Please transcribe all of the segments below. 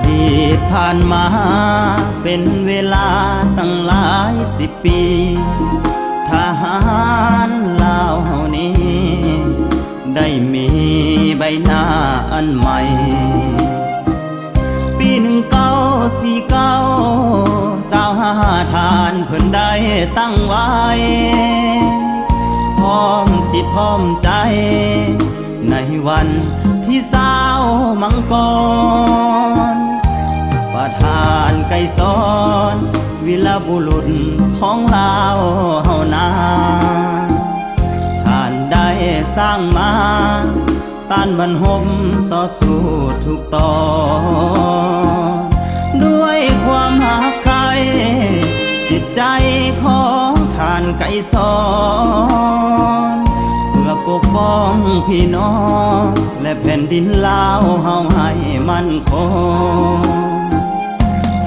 ดีตผ่านมาเป็นเวลาตั้งหลายสิบปีทหารลาวเฮานี้ได้มีใบหน้าอันใหม่ปี194925ทานเพิ่นได้ตั้งไว้พร้อมจิตพร้อมใจในวันที่สาวมังกรประธานไกรสอนวีรบุรุษของลาวเฮานาท่านได้สร้างมาต้านบรรทมต่อสู้ทุกตอนด้วยความหักใครจิตใจของท่านไกรสอนเพื่อปกป้องพี่น้องและแผ่นดินลาวเฮาให้มั่นคง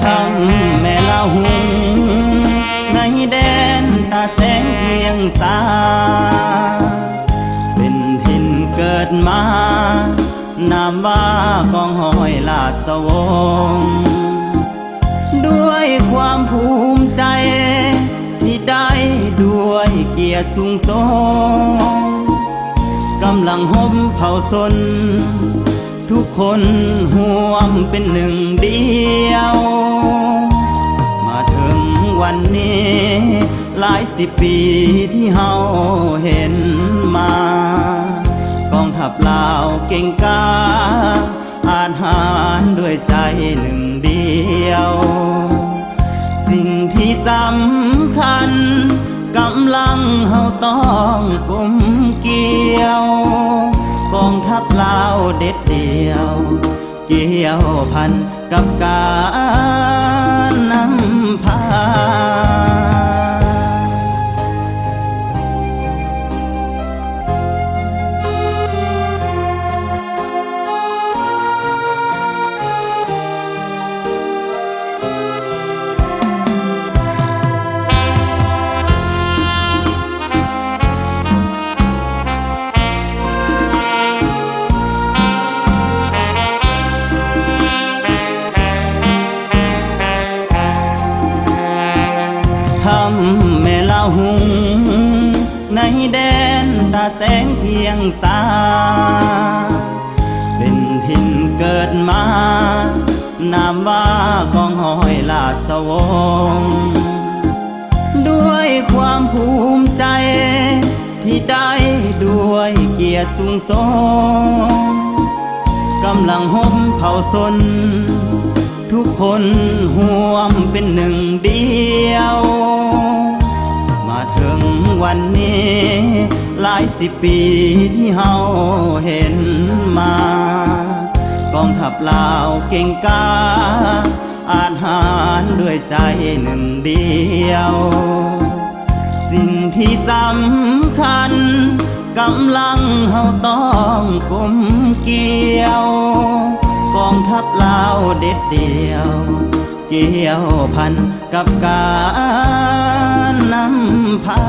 ทำแม่ลาหุงในแดนตาแสงเพียงสาเป็นถิ่นเกิดมานามว่ากองห้อยลาสวงศ์ด้วยความภูมิใจที่ได้ด้วยเกียรติสูงส่งกำลังห่มเผาสนทุกคนห่วมเป็นหนึ่งเดียวมาถึงวันนี้หลายสิบปีที่เฮาเห็นมากองทัพลาวเก่งกาอาจหารด้วยใจหนึ่งเดียวสิ่งที่สำคัญกำลังเฮาต้องกลมเกี่ยวกองทัพลาวเด็ดเดียวเกี่ยวพันกับการนำพาทำแม่ลาหุงในแดนตาแสงเพียงสาเป็นถิ่นเกิดมานามว่ากองห้อยลาสวงศ์ด้วยความภูมิใจที่ได้ด้วยเกียรติสูงส่งกำลังห่มเผาสนทุกคนห่วมเป็นหนึ่งเดียวมาถึงวันนี้หลายสิบปีที่เฮาเห็นมากองทัพลาวเก่งกาอาจหารด้วยใจหนึ่งเดียวสิ่งที่สำคัญกำลังเฮาต้องกลมเกี่ยวกองทัพลาวเด็ดเดียวเกี่ยวพันกับการนำพา